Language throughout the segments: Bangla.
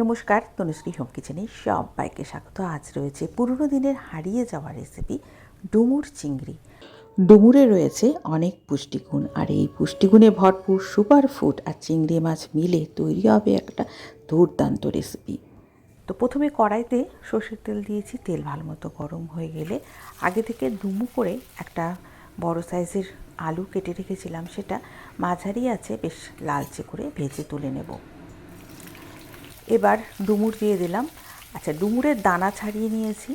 নমস্কার, তনুশ্রী হোম কিচেনে সবাইকে স্বাগত। আজ রয়েছে পুরনো দিনের হারিয়ে যাওয়া রেসিপি ডুমুর চিংড়ি। ডুমুরে রয়েছে অনেক পুষ্টিগুণ, আর এই পুষ্টিগুণে ভরপুর সুপার ফুড আর চিংড়ি মাছ মিলে তৈরি হবে একটা দুর্দান্ত রেসিপি। তো প্রথমে কড়াইতে সর্ষের তেল দিয়েছি। তেল ভালো মতো গরম হয়ে গেলে আগে থেকে ডুমু করে একটা বড় সাইজের আলু কেটে রেখেছিলাম, সেটা মাঝারি আছে বেশ লালচে করে ভেজে তুলে নেব। এবার ডুমুর দিয়ে দিলাম। আচ্ছা, ডুমুরের দানা ছাড়িয়ে নিয়েছি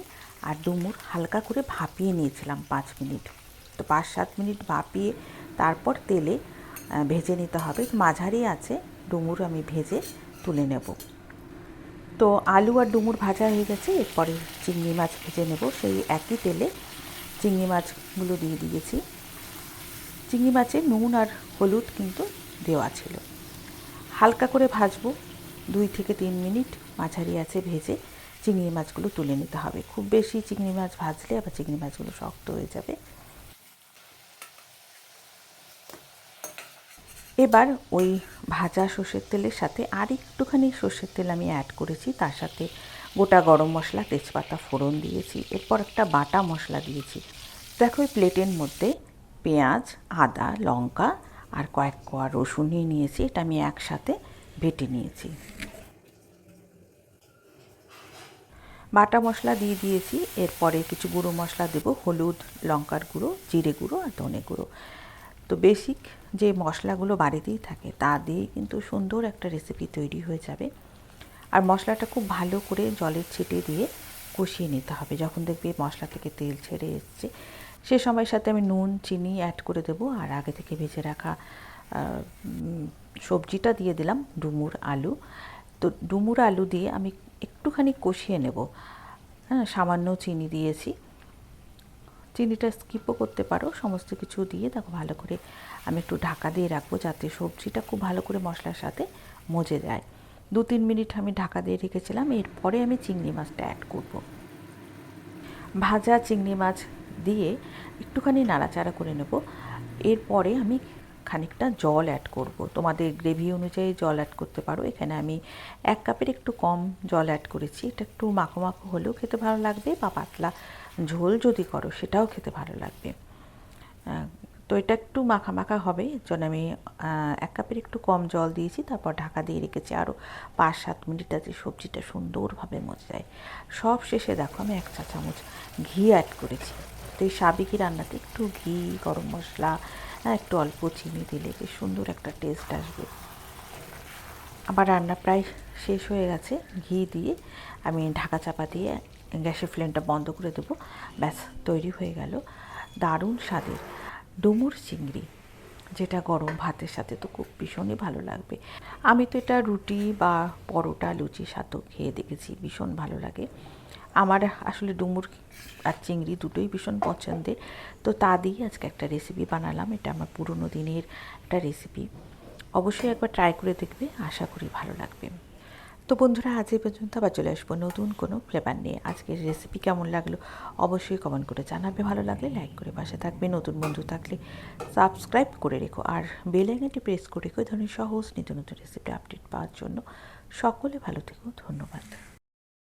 আর ডুমুর হালকা করে ভাপিয়ে নিয়েছিলাম 5 মিনিট। তো 5-7 মিনিট ভাপিয়ে তারপর তেলে ভেজে নিতে হবে। মাঝারি আছে ডুমুর আমি ভেজে তুলে নেব। তো আলু আর ডুমুর ভাজা হয়ে গেছে, এরপরে চিংড়ি মাছ ভেজে নেব। সেই একই তেলে চিংড়ি মাছগুলো দিয়ে দিয়েছি। চিংড়ি মাছে নুন আর হলুদ কিন্তু দেওয়া ছিল। হালকা করে ভাজবো 2 থেকে 3 মিনিট মাঝারি আছে ভেজে চিংড়ি মাছগুলো তুলে নিতে হবে। খুব বেশি চিংড়ি মাছ ভাজলে আবার চিংড়ি মাছগুলো শক্ত হয়ে যাবে। এবার ওই ভাজা সর্ষের তেলের সাথে আর একটুখানি সর্ষের তেল আমি অ্যাড করেছি, তার সাথে গোটা গরম মশলা, তেজপাতা ফোড়ন দিয়েছি। এরপর একটা বাটা মশলা দিয়েছি। দেখো ওই প্লেটের মধ্যে পেঁয়াজ, আদা, লঙ্কা আর কয়েক কোয়া রসুন নিয়ে নিয়েছি। এটা আমি একসাথে বেটে নিয়েছি। বাটা মশলা দিয়ে দিয়েছি। এরপরে কিছু গুঁড়ো মশলা দেবো, হলুদ, লঙ্কার গুঁড়ো, জিরে গুঁড়ো আর ধনে গুঁড়ো। তো বেসিক যে মশলাগুলো বাড়িতেই থাকে তা দিয়ে কিন্তু সুন্দর একটা রেসিপি তৈরি হয়ে যাবে। আর মশলাটা খুব ভালো করে জলের ছিটে দিয়ে কষিয়ে নিতে হবে। যখন দেখবে মশলা থেকে তেল ছেড়ে এসছে, সে সময়ের সাথে আমি নুন, চিনি অ্যাড করে দেবো। আর আগে থেকে ভেজে রাখা সবজিটা দিয়ে দিলাম, ডুমুর আলু। তো ডুমুর আলু দিয়ে আমি একটুখানি কষিয়ে নেব। হ্যাঁ, সামান্য চিনি দিয়েছি। চিনিটা স্কিপও করতে পারো। সমস্ত কিছু দিয়ে দেখো ভালো করে আমি একটু ঢাকা দিয়ে রাখবো, যাতে সবজিটা খুব ভালো করে মশলার সাথে মজে যায়। 2-3 মিনিট আমি ঢাকা দিয়ে রেখেছিলাম। এরপরে আমি চিংড়ি মাছটা অ্যাড করব। ভাজা চিংড়ি মাছ দিয়ে একটুখানি নাড়াচাড়া করে নেব। এরপরে আমি খানিকটা জল অ্যাড করব। তোমাদের গ্রেভি অনুযায়ী জল অ্যাড করতে পারো। এখানে আমি 1 কাপের একটু কম জল অ্যাড করেছি। এটা একটু মাখো মাখো হলেও খেতে ভালো লাগবে, বা পাতলা ঝোল যদি করো সেটাও খেতে ভালো লাগবে। তো এটা একটু মাখা মাখা হবে, এর জন্য আমি 1 কাপের একটু কম জল দিয়েছি। তারপর ঢাকা দিয়ে রেখেছি আরও 5-7 মিনিট, যাতে সবজিটা সুন্দরভাবে মজে যায়। সব শেষে দেখো আমি 1 চা চামচ ঘি অ্যাড করেছি। তো এই সাবেকি রান্নাতে একটু ঘি, গরম মশলা, একটু অল্প চিনি দিলে বেশ সুন্দর একটা টেস্ট আসবে। আবার রান্না প্রায় শেষ হয়ে গেছে। ঘি দিয়ে আমি ঢাকা চাপা দিয়ে গ্যাসের ফ্লেমটা বন্ধ করে দেবো। ব্যাস, তৈরি হয়ে গেল দারুণ স্বাদের ডুমুর চিংড়ি, যেটা গরম ভাতের সাথে তো খুব ভীষণই ভালো লাগবে। আমি তো এটা রুটি বা পরোটা, লুচির সাথেও খেয়ে দেখেছি, ভীষণ ভালো লাগে। আমার আসলে ডুমুর আর চিংড়ি দুটোই ভীষণ পছন্দের। তো তা দিয়ে আজকে একটা রেসিপি বানালাম। এটা আমার পুরনো দিনের একটা রেসিপি। অবশ্যই একবার ট্রাই করে দেখবে, আশা করি ভালো লাগবে। তো বন্ধুরা, আজ এই পর্যন্ত। আবার চলে আসবো নতুন কোনো ফ্লেভার নিয়ে। আজকের রেসিপি কেমন লাগলো অবশ্যই কমেন্ট করে জানাবে। ভালো লাগলে লাইক করে পাশে থাকবে। নতুন বন্ধু থাকলে সাবস্ক্রাইব করে রেখো, আর বেল আইকনটি প্রেস করে রেখো। এই ধরনের সহজ নিত্য নতুন রেসিপি আপডেট পাওয়ার জন্য। সকলে ভালো থেকো, ধন্যবাদ।